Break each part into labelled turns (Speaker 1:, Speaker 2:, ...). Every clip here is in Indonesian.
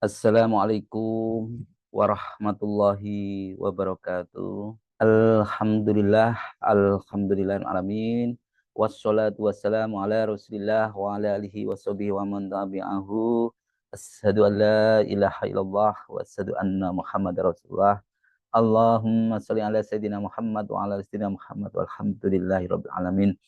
Speaker 1: Assalamualaikum warahmatullahi wabarakatuh. Alhamdulillahirrahmanirrahim. Wassalatu wassalamu ala rasulillah wa ala alihi wa sahbihi wa man tabi'ahu. Asyhadu an la ilaha illallah wa asyhadu anna Muhammad rasulullah. Allahumma salli ala sayyidina Muhammad wa ala sayyidina Muhammad walhamdulillahi rabbil alamin.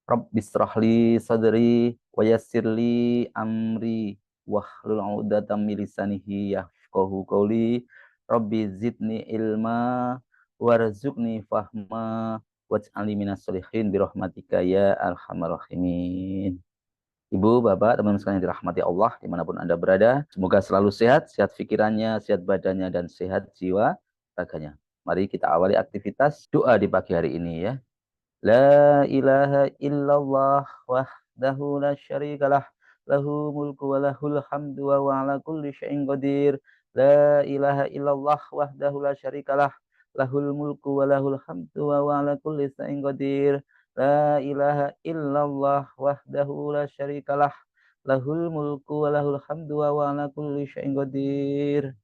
Speaker 1: Rabbi israhli sadri wa yassirli amri wahlul 'uqdatam min lisanihi yafqahu qawli. Rabbi zidni ilma warzuqni fahma waj'alni minas sholihin bi rahmatika ya arhamar rahimin. Ibu, Bapak, teman-teman sekalian yang dirahmati Allah dimanapun Anda berada, semoga selalu sehat, sehat pikirannya, sehat badannya, dan sehat jiwa raganya. Mari kita awali aktivitas doa di pagi hari ini ya. La ilaha illallah wahdahu la syarikalah lahu mulku wa lahul hamdu wa huwa ala kulli syai'in qadir. La ilaha illallah wahdahu la syarikalah lahul mulku wa lahul hamdu wa huwa ala kulli syai'in qadir. La ilaha illallah wahdahu la syarikalah lahul mulku wa lahul hamdu wa huwa ala kulli syai'in qadir.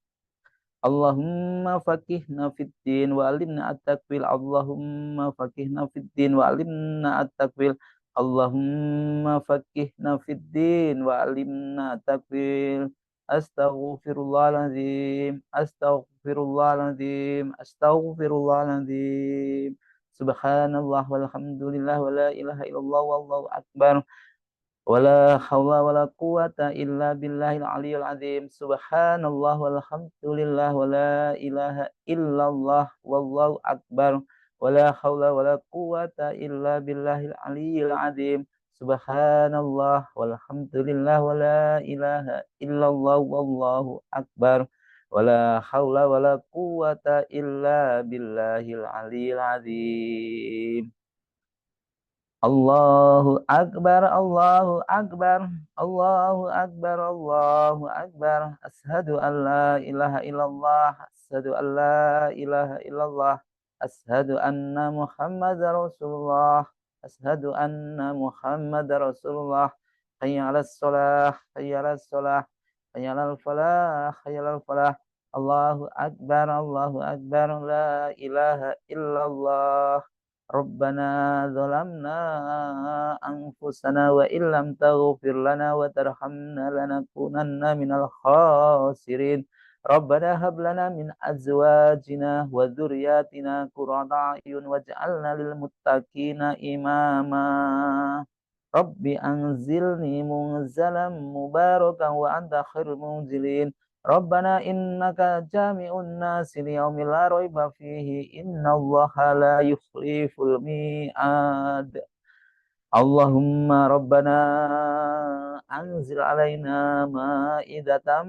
Speaker 1: Allahumma faqihna fid din wa alimna at-takwil. Allahumma faqihna fid din wa alimna at-takwil. Allahumma faqihna fid din wa alimna at-takwil. Astaghfirullahaladzim. Astaghfirullahaladzim. Astaghfirullahaladzim. Subhanallah walhamdulillah wa la ilaha illallah wallahu akbar. Wala haula wala quwata illa billahil aliyil azim. Subhanallah walhamdulillah wala ilaha illallah wallahu akbar. Wala haula wala quwata illa billahil aliyil azim. Subhanallah walhamdulillah wala ilaha illallah wallahu akbar. Wala haula wala quwata illa billahil aliyil azim. Allahu Akbar, Allahu Akbar, Allahu Akbar, Allahu Akbar. Ashadu an la ilaha illallah, ashadu an la ilaha illallah, ashadu anna Muhammad Rasulullah, ashadu anna Muhammad Rasulullah. Hayya ala sholah, hayya ala sholah, hayya ala falah, hayya ala falah. Allahu Akbar, Allahu Akbar, la ilaha illallah. Rabbana zalamna anfusana wa illam taghfir lana wa tarhamna lanakunanna minal khasirin. Rabbana hab lana min azwajina wa dzurriyyatina qurrata a'yun waj'alna lil muttaqina imama. Rabbi anzilni munzalan mubarakan wa anta khairul munzilin. Rabbana innaka jami'un nasi liyaumin la raiba fihi innallaha la yukhliful mi'ad. Allahumma rabbana anzil alaina ma'idatan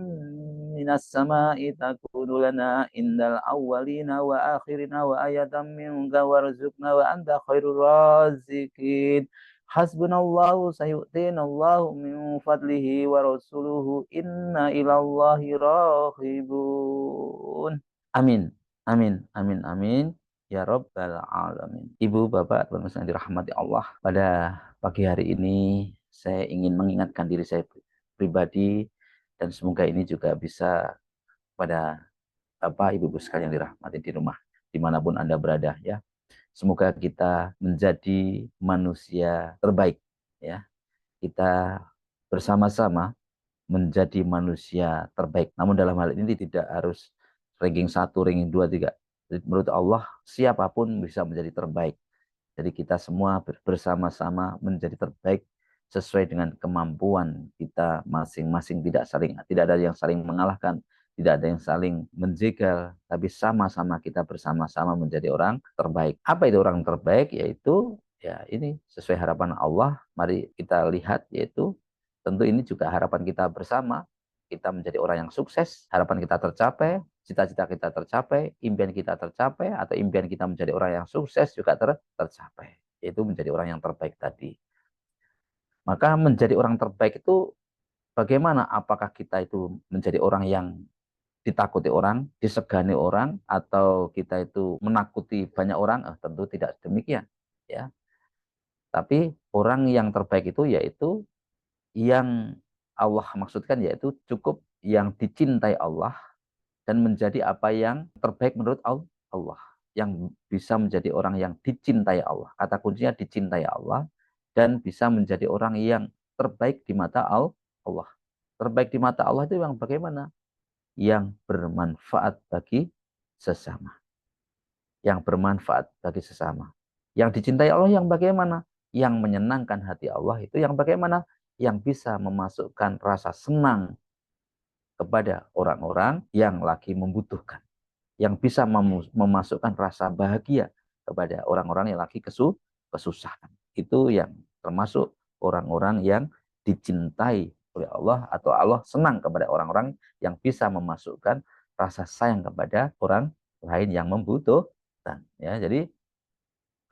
Speaker 1: minas sama'i takunu lana indal awwalina wa akhirina wa ayatan minka warzuqna wa anta khairur raziqin. Hasbunallahu sayu'tinallahu min fadlihi wa rasuluhu inna ilallahi raghibun. Amin. Amin. Amin. Amin. Ya Rabbal Alamin. Ibu, Bapak, teman-teman yang dirahmati Allah, pada pagi hari ini saya ingin mengingatkan diri saya pribadi dan semoga ini juga bisa pada Bapak, Ibu sekalian yang dirahmati di rumah, dimanapun Anda berada ya. Semoga kita menjadi manusia terbaik ya. Kita bersama-sama menjadi manusia terbaik. Namun dalam hal ini tidak harus ranking 1, ranking 2, 3. Jadi menurut Allah siapapun bisa menjadi terbaik. Jadi kita semua bersama-sama menjadi terbaik sesuai dengan kemampuan kita masing-masing, tidak ada yang saling mengalahkan, tidak ada yang saling menjegal, tapi sama-sama kita bersama-sama menjadi orang terbaik. Apa itu orang terbaik? Yaitu ya ini sesuai harapan Allah. Mari kita lihat, yaitu tentu ini juga harapan kita bersama. Kita menjadi orang yang sukses, harapan kita tercapai, cita-cita kita tercapai, impian kita tercapai, atau impian kita menjadi orang yang sukses juga tercapai. Yaitu menjadi orang yang terbaik tadi. Maka menjadi orang terbaik itu bagaimana? Apakah kita itu menjadi orang yang ditakuti orang, disegani orang, atau kita itu menakuti banyak orang? Tentu tidak demikian, ya. Tapi orang yang terbaik itu yaitu yang Allah maksudkan, yaitu cukup yang dicintai Allah dan menjadi apa yang terbaik menurut Allah, yang bisa menjadi orang yang dicintai Allah. Kata kuncinya dicintai Allah dan bisa menjadi orang yang terbaik di mata Allah. Terbaik di mata Allah itu yang bagaimana? Yang bermanfaat bagi sesama. Yang bermanfaat bagi sesama. Yang dicintai Allah yang bagaimana? Yang menyenangkan hati Allah itu yang bagaimana? Yang bisa memasukkan rasa senang kepada orang-orang yang lagi membutuhkan. Yang bisa memasukkan rasa bahagia kepada orang-orang yang lagi kesusahan. Itu yang termasuk orang-orang yang dicintai oleh Allah atau Allah senang kepada orang-orang yang bisa memasukkan rasa sayang kepada orang lain yang membutuhkan. Ya, jadi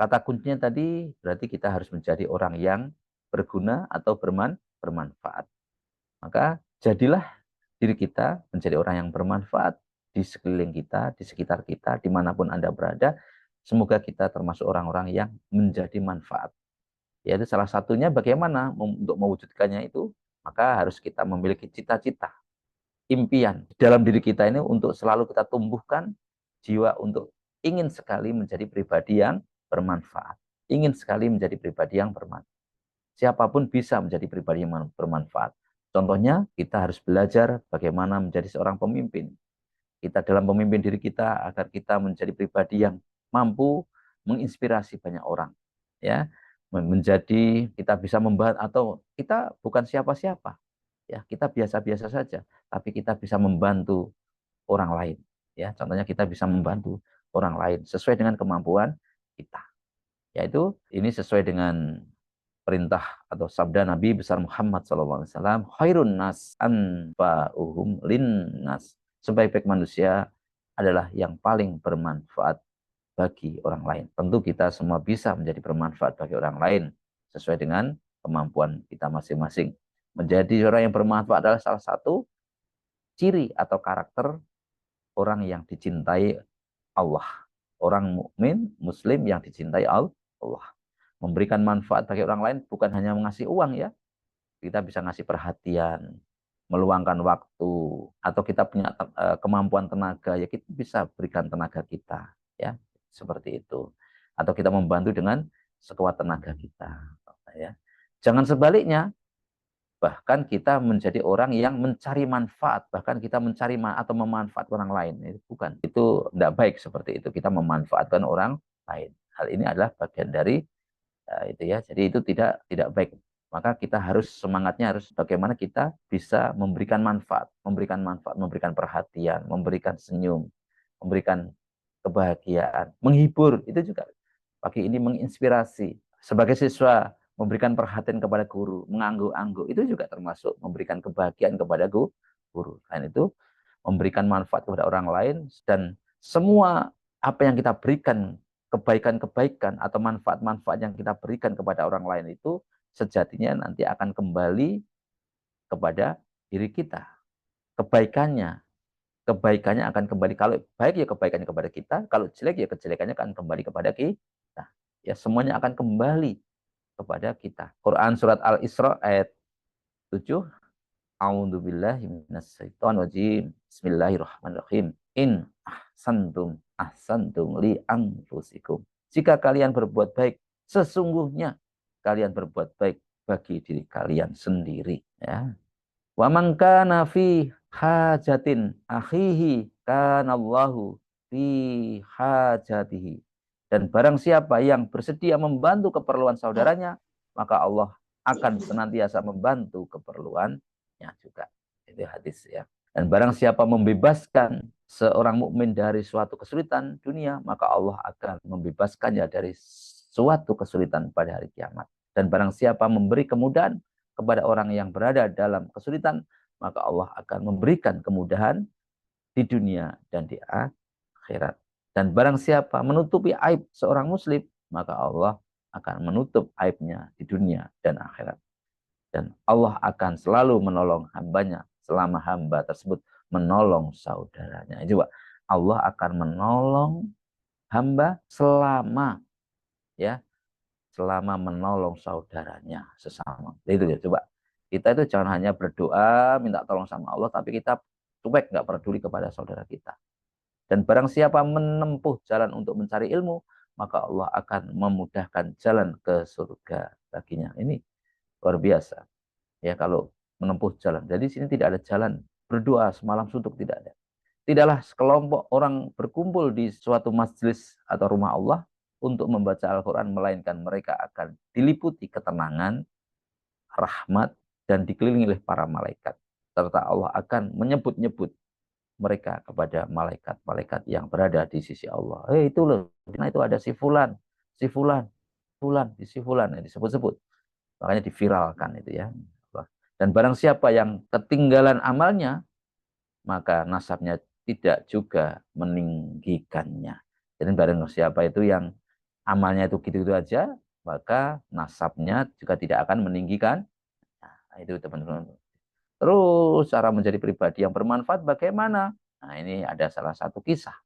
Speaker 1: kata kuncinya tadi berarti kita harus menjadi orang yang berguna atau bermanfaat. Maka jadilah diri kita menjadi orang yang bermanfaat di sekeliling kita, di sekitar kita, dimanapun Anda berada. Semoga kita termasuk orang-orang yang menjadi manfaat. Yaitu salah satunya bagaimana untuk mewujudkannya itu, maka harus kita memiliki cita-cita, impian dalam diri kita ini untuk selalu kita tumbuhkan jiwa untuk ingin sekali menjadi pribadi yang bermanfaat. Ingin sekali menjadi pribadi yang bermanfaat. Siapapun bisa menjadi pribadi yang bermanfaat. Contohnya, kita harus belajar bagaimana menjadi seorang pemimpin. Kita dalam memimpin diri kita agar kita menjadi pribadi yang mampu menginspirasi banyak orang. Ya, menjadi kita bisa membantu atau kita bukan siapa-siapa. Ya, kita biasa-biasa saja, tapi kita bisa membantu orang lain. Ya, contohnya kita bisa membantu orang lain sesuai dengan kemampuan kita. Yaitu ini sesuai dengan perintah atau sabda Nabi besar Muhammad SAW, khairun nas anfa'uhum linnas. Sebaik-baik manusia adalah yang paling bermanfaat bagi orang lain. Tentu kita semua bisa menjadi bermanfaat bagi orang lain sesuai dengan kemampuan kita masing-masing. Menjadi orang yang bermanfaat adalah salah satu ciri atau karakter orang yang dicintai Allah. Orang mukmin, muslim yang dicintai Allah. Memberikan manfaat bagi orang lain bukan hanya mengasih uang ya. Kita bisa ngasih perhatian, meluangkan waktu, atau kita punya kemampuan tenaga, ya kita bisa berikan tenaga kita. Ya, seperti itu. Atau kita membantu dengan sekuat tenaga kita. Ya. Jangan sebaliknya, bahkan kita menjadi orang yang mencari manfaat, bahkan kita mencari atau memanfaatkan orang lain. Bukan, itu tidak baik seperti itu. Kita memanfaatkan orang lain. Hal ini adalah bagian dari itu ya. Jadi itu tidak baik. Maka kita harus semangatnya harus bagaimana kita bisa memberikan manfaat, memberikan perhatian, memberikan senyum, memberikan kebahagiaan, menghibur. Itu juga pagi ini menginspirasi. Sebagai siswa memberikan perhatian kepada guru, mengangguk-angguk, itu juga termasuk memberikan kebahagiaan kepada guru. Selain itu, memberikan manfaat kepada orang lain, dan semua apa yang kita berikan, kebaikan-kebaikan atau manfaat-manfaat yang kita berikan kepada orang lain itu sejatinya nanti akan kembali kepada diri kita. Kebaikannya akan kembali, kalau baik ya kebaikannya kepada kita, kalau jelek ya kejelekannya akan kembali kepada kita. Ya, semuanya akan kembali kepada kita. Quran surat Al-Isra ayat 7. A'udzubillahi minasyaitonirrajim. Bismillahirrahmanirrahim. In ahsantum li anfusikum. Jika kalian berbuat baik, sesungguhnya kalian berbuat baik bagi diri kalian sendiri. Ya. Wa man kana fi hajatin akhihi kanallahu fi hajatihi. Dan barang siapa yang bersedia membantu keperluan saudaranya, maka Allah akan senantiasa membantu keperluannya juga. Itu hadis ya. Dan barang siapa membebaskan seorang mukmin dari suatu kesulitan dunia, maka Allah akan membebaskannya dari suatu kesulitan pada hari kiamat. Dan barang siapa memberi kemudahan kepada orang yang berada dalam kesulitan, maka Allah akan memberikan kemudahan di dunia dan di akhirat. Dan barang siapa menutupi aib seorang muslim, maka Allah akan menutup aibnya di dunia dan akhirat. Dan Allah akan selalu menolong hambanya selama hamba tersebut menolong saudaranya. Coba, Allah akan menolong hamba selama ya, selama menolong saudaranya sesama. Itu ya, coba. Kita itu jangan hanya berdoa, minta tolong sama Allah, tapi kita cuek, nggak peduli kepada saudara kita. Dan barang siapa menempuh jalan untuk mencari ilmu, maka Allah akan memudahkan jalan ke surga baginya. Ini luar biasa. Ya, kalau menempuh jalan. Jadi sini tidak ada jalan berdoa semalam suntuk, tidak ada. Tidaklah sekelompok orang berkumpul di suatu majelis atau rumah Allah untuk membaca Al-Quran, melainkan mereka akan diliputi ketenangan, rahmat, dan dikelilingi oleh para malaikat. Serta Allah akan menyebut-nyebut mereka kepada malaikat-malaikat yang berada di sisi Allah. Itu loh, nah itu ada si fulan, si fulan, fulan, si fulan, disebut-sebut. Makanya diviralkan itu ya. Dan barang siapa yang ketinggalan amalnya, maka nasabnya tidak juga meninggikannya. Jadi barang siapa itu yang amalnya itu gitu-gitu aja, maka nasabnya juga tidak akan meninggikan. Nah, itu teman-teman. Terus cara menjadi pribadi yang bermanfaat bagaimana? Nah, ini ada salah satu kisah.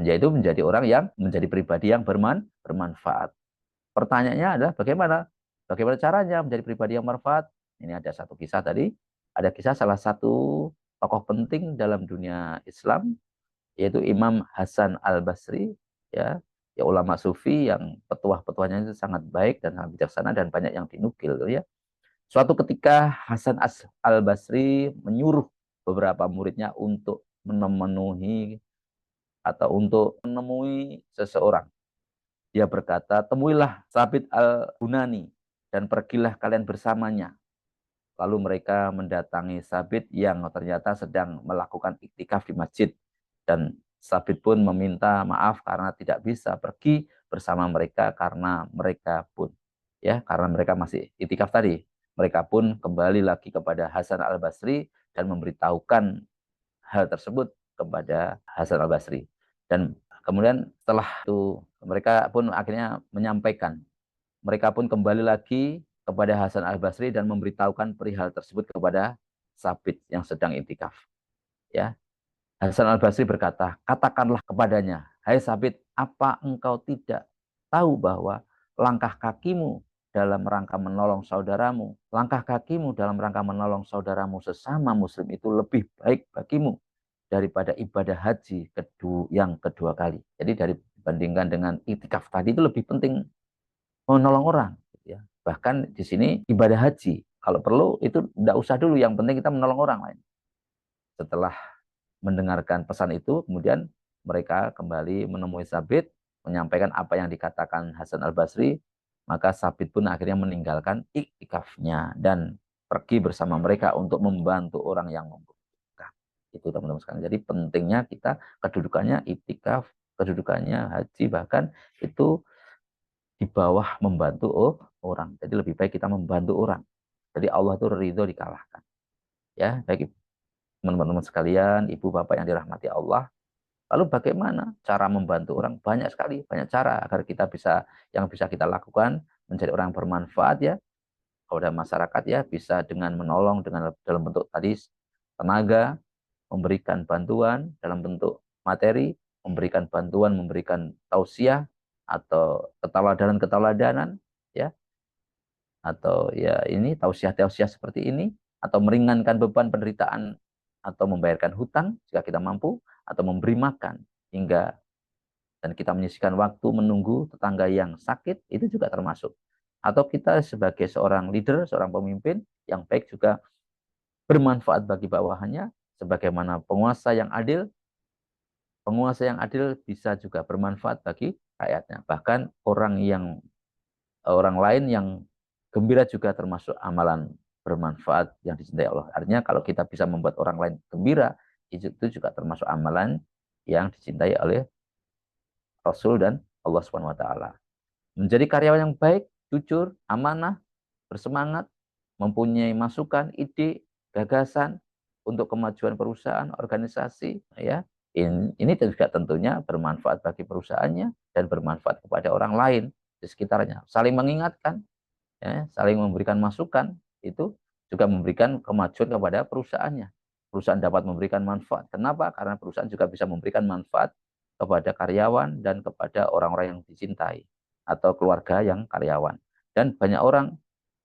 Speaker 1: Yaitu menjadi orang yang menjadi pribadi yang bermanfaat. Pertanyaannya adalah bagaimana? Bagaimana caranya menjadi pribadi yang bermanfaat? Ini ada satu kisah tadi. Ada kisah salah satu tokoh penting dalam dunia Islam, yaitu Imam Hasan Al-Basri, ya, ya ulama sufi yang petuah-petuahnya itu sangat baik dan sangat bijaksana dan banyak yang dinukil, ya. Suatu ketika Hasan Al-Basri menyuruh beberapa muridnya untuk memenuhi atau untuk menemui seseorang. Dia berkata, temuilah Sabit Al-Bunani dan pergilah kalian bersamanya. Lalu mereka mendatangi Sabit yang ternyata sedang melakukan iktikaf di masjid. Dan Sabit pun meminta maaf karena tidak bisa pergi bersama mereka karena mereka pun, ya, karena mereka masih iktikaf tadi. Mereka pun kembali lagi kepada Hasan Al-Basri dan memberitahukan hal tersebut kepada Hasan Al-Basri. Dan kemudian setelah itu mereka pun akhirnya menyampaikan. Mereka pun kembali lagi kepada Hasan Al-Basri dan memberitahukan perihal tersebut kepada Sabit yang sedang iktikaf. Ya, Hasan Al-Basri berkata, katakanlah kepadanya, hai Sabit, apa engkau tidak tahu bahwa langkah kakimu dalam rangka menolong saudaramu, langkah kakimu dalam rangka menolong saudaramu sesama muslim itu lebih baik bagimu daripada ibadah haji yang kedua kali. Jadi dibandingkan dengan itikaf tadi itu lebih penting menolong orang. Ya. Bahkan di sini ibadah haji, kalau perlu itu tidak usah dulu, yang penting kita menolong orang lain. Setelah mendengarkan pesan itu, kemudian mereka kembali menemui Sabit, menyampaikan apa yang dikatakan Hasan Al-Basri, maka Sabit pun akhirnya meninggalkan iktikafnya dan pergi bersama mereka untuk membantu orang yang membutuhkan. Itu teman-teman sekalian. Jadi pentingnya kita kedudukannya iktikaf, kedudukannya haji, bahkan itu di bawah membantu orang. Jadi lebih baik kita membantu orang. Jadi Allah itu ridho dikalahkan. Ya, bagi teman-teman sekalian, ibu bapak yang dirahmati Allah. Lalu bagaimana cara membantu orang? Banyak sekali, banyak cara agar kita bisa, yang bisa kita lakukan menjadi orang bermanfaat ya kepada masyarakat, ya, bisa dengan menolong dengan dalam bentuk tadi tenaga, memberikan bantuan dalam bentuk materi, memberikan bantuan, memberikan tausiah atau keteladanan-keteladanan, ya, atau ya ini tausiah-tausiah seperti ini, atau meringankan beban penderitaan atau membayarkan hutang jika kita mampu, atau memberi makan hingga dan kita menyisihkan waktu menunggu tetangga yang sakit, itu juga termasuk. Atau kita sebagai seorang leader, seorang pemimpin yang baik juga bermanfaat bagi bawahannya, sebagaimana penguasa yang adil bisa juga bermanfaat bagi rakyatnya. Bahkan orang lain yang gembira juga termasuk amalan bermanfaat yang dicintai Allah. Artinya kalau kita bisa membuat orang lain gembira, itu juga termasuk amalan yang dicintai oleh Rasul dan Allah Subhanahu wa taala. Menjadi karyawan yang baik, jujur, amanah, bersemangat, mempunyai masukan, ide, gagasan untuk kemajuan perusahaan, organisasi, ya. Ini juga tentunya bermanfaat bagi perusahaannya dan bermanfaat kepada orang lain di sekitarnya. Saling mengingatkan, ya, saling memberikan masukan, itu juga memberikan kemajuan kepada perusahaannya. Perusahaan dapat memberikan manfaat. Kenapa? Karena perusahaan juga bisa memberikan manfaat kepada karyawan dan kepada orang-orang yang dicintai atau keluarga yang karyawan. Dan banyak orang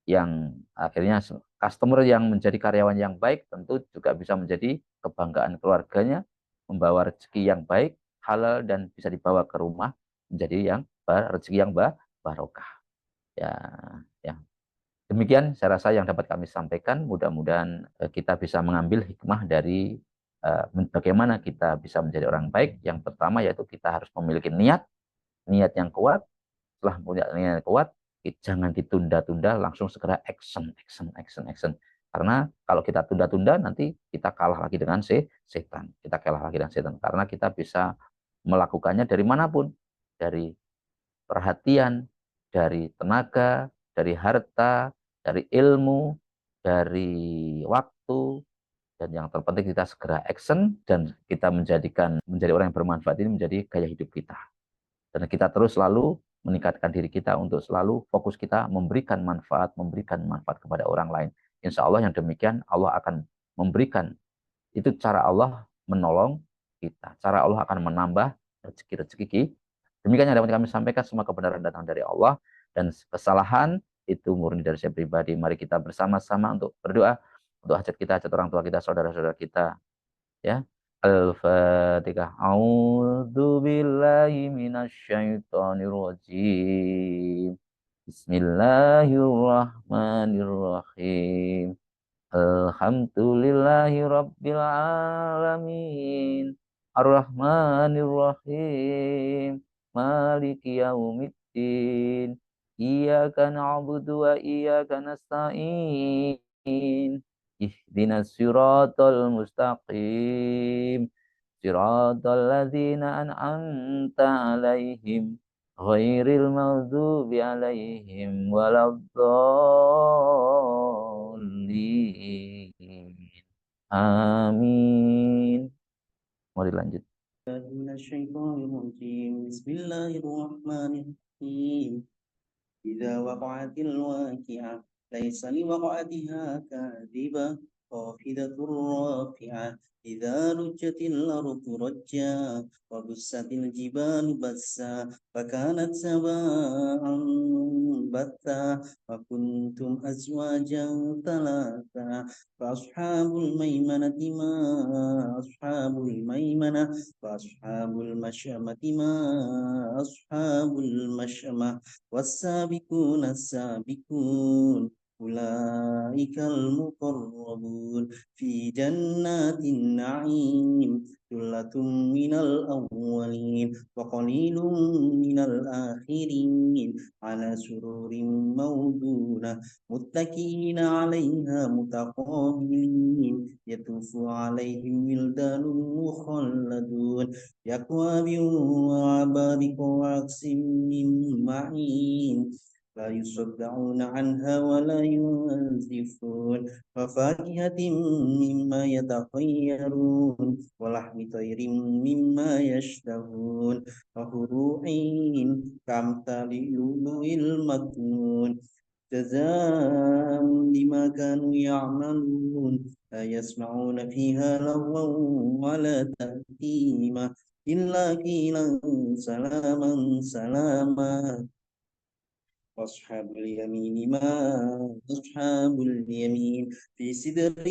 Speaker 1: yang akhirnya customer yang menjadi karyawan yang baik tentu juga bisa menjadi kebanggaan keluarganya, membawa rezeki yang baik, halal, dan bisa dibawa ke rumah menjadi yang rezeki yang barokah. Ya, ya. Demikian saya rasa yang dapat kami sampaikan. Mudah-mudahan kita bisa mengambil hikmah dari bagaimana kita bisa menjadi orang baik. Yang pertama yaitu kita harus memiliki niat yang kuat. Setelah punya niat yang kuat, jangan ditunda-tunda, langsung segera action, action, action, action. Karena kalau kita tunda-tunda, nanti kita kalah lagi dengan setan. Kita kalah lagi dengan setan. Karena kita bisa melakukannya dari manapun. Dari perhatian, dari tenaga, dari harta, dari ilmu, dari waktu, dan yang terpenting kita segera action dan kita menjadi orang yang bermanfaat ini menjadi gaya hidup kita. Dan kita terus selalu meningkatkan diri kita untuk selalu fokus kita memberikan manfaat kepada orang lain. Insya Allah yang demikian Allah akan memberikan, itu cara Allah menolong kita. Cara Allah akan menambah rezeki-rezeki kita. Demikian yang dapat kami sampaikan, semua kebenaran datang dari Allah dan kesalahan itu murni dari saya pribadi. Mari kita bersama-sama untuk berdoa untuk hajat kita, hajat orang tua kita, saudara-saudara kita, ya. Al-Fatihah. A'udzu billahi minasyaitonir rajim. Bismillahirrahmanirrahim. Alhamdulillahi rabbil alamin. Ar-Rahmanir-Rahim. Maliki yaumiddin. Iyyaka na'budu wa iyyaka nasta'in. Ihdinas siratal mustaqim. Siratal ladzina an'amta 'alaihim ghairil maghdubi 'alaihim waladdallin. Amin. Mau dilanjut.
Speaker 2: Bismillahirrahmanirrahim. Idza waqa'atil waqi'ah laisa liwaqa'atiha kadhibah khafidatur rafi'ah idza rujjatil ardu rajja wa bussatil jibalu bassa fakanat sab'an batta wa kuntum azwajan thalatha fa ashabul maimanati ma ashabul maimanah wa ashabul masyamati ma ashabul masyamah والسابقون السابقون أولئك المقربون في جنات النعيم ثلة من الأولين وقليل من الآخرين على سرور موضونة متكئين عليها متقابلين يطوف عليهم ولدان مخلدون بأكواب وعبارق وعكس من معين لا يصدعون عنها ولا ينزفون وفاكهة مما يتخيرون ولحم طير مما يشتهون وفروع كأمثال اللؤلؤ المكنون جزاء بما كانوا يعملون لا يسمعون فيها لغوا ولا تأثيما إلا قيلا سلاما سلاما وأصحاب اليمين ما أصحاب اليمين في سدر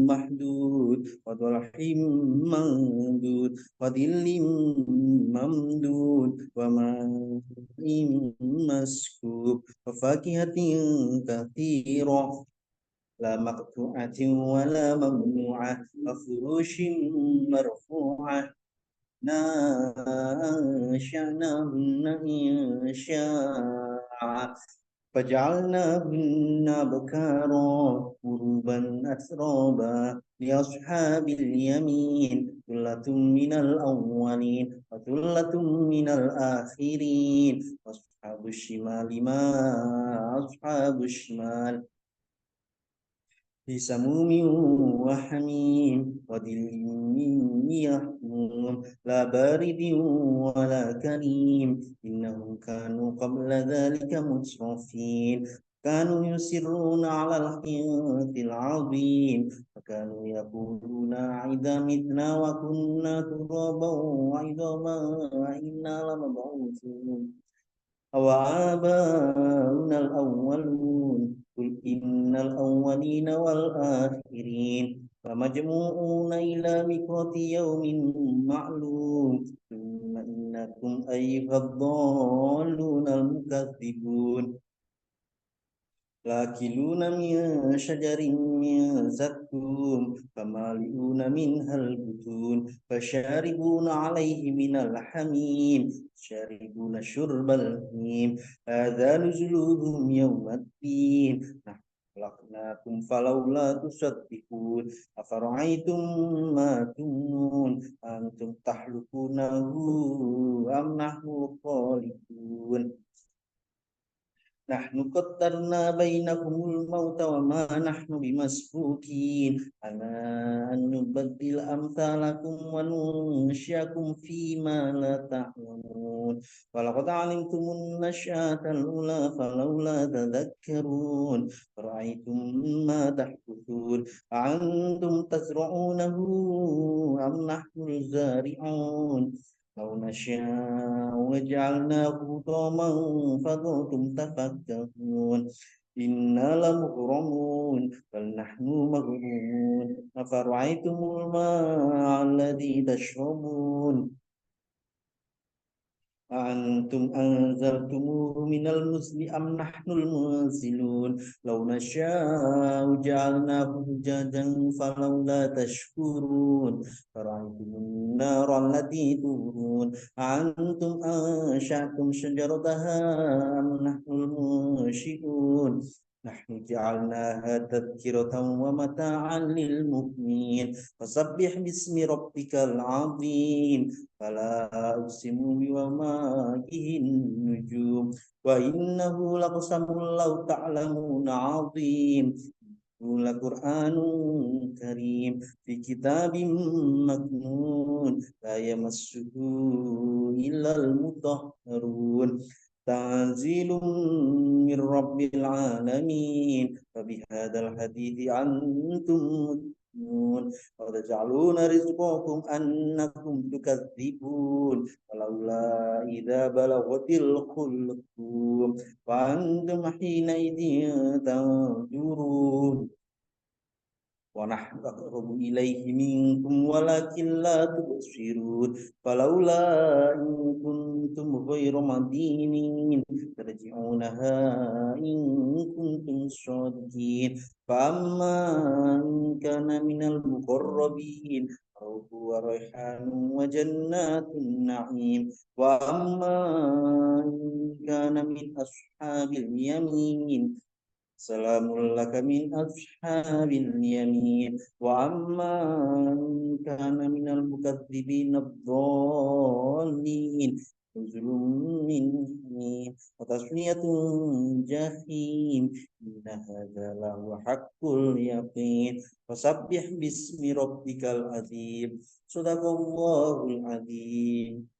Speaker 2: محدود وطلح ممدود وظل ممدود وماء مسكوب وفاكهة كثيرة لا مقطوعة ولا ممنوعة وفروش مرفوعة أنشأناهن إنشاء فجعلناهن أبكارا عربا أترابا لأصحاب اليمين ثلة من الأولين وثلة من الآخرين وأصحاب الشمال ما أصحاب الشمال في سموم وحميم وظل من يحموم لا بارد ولا كريم إنهم كانوا قبل ذلك مترفين كانوا يصرون على الحنث العظيم وكانوا يقولون إذا متنا وكنا ترابا وعظاما إنا لمبعوثون أو آباؤنا الأولون قل إن الأولين والآخرين فمجموعون إلى ميقات يوم معلوم ثم إنكم أيها الضالون المكذبون لآكلون من شجر من زقوم فمالئون منها البطون فشاربون عليه من الحميم شاربون شرب الهيم هذا نزلهم يوم الدين نحن خلقناكم فلولا تصدقون أفرأيتم ما تمنون أنتم تخلقونه أم نحن الخالقون نحن قدرنا بينكم الموت وما نحن بمسبوقين على أن نبدل أمثالكم وننشئكم فيما لا تعلمون ولقد علمتم النشأة الأولى فلولا تذكرون فرأيتم ما تحدثون أأنتم تزرعونه أم نحن الزارعون لو نشاء وجعلناه حطاما فظلتم تفكهون إنا لمغرمون بل نحن مغرمون أفرأيتم الماء الذي تشربون أأنتم أنزلتموه من المزن أم نحن المنزلون لو نشاء جعلناه أجاجا فلولا تشكرون فرأيتم النار التي تورون أأنتم أنشأتم شجرتها أم نحن المنشئون نحن جعلناها تذكرة ومتاعا للمقوين فسبح باسم ربك العظيم فلا أقسم بمواقع النجوم وإنه لقسم لو تعلمون عظيم لقرآن كريم في كتاب مكنون لا يمسه إلا المطهرون تنزيل من رب العالمين فبهذا الحديث أنتم مدهنون وتجعلون رزقكم أنكم تكذبون ولولا إذا بلغت الحلقوم وأنتم حينئذ تنظرون ونحن أقرب إليه منكم ولكن لا تبصرون فلولا إن كنتم غير مدينين ترجعونها إن كنتم صادقين فأما إن كان من المقربين روح وريحان وجنات النعيم وأما إن كان من أصحاب اليمين سلام لك من أصحاب اليمين وأما إن كان من المكذبين الضالين نزل من حميم وتصلية جحيم إن هذا لهو حق اليقين فسبح باسم ربك العظيم صدق الله العظيم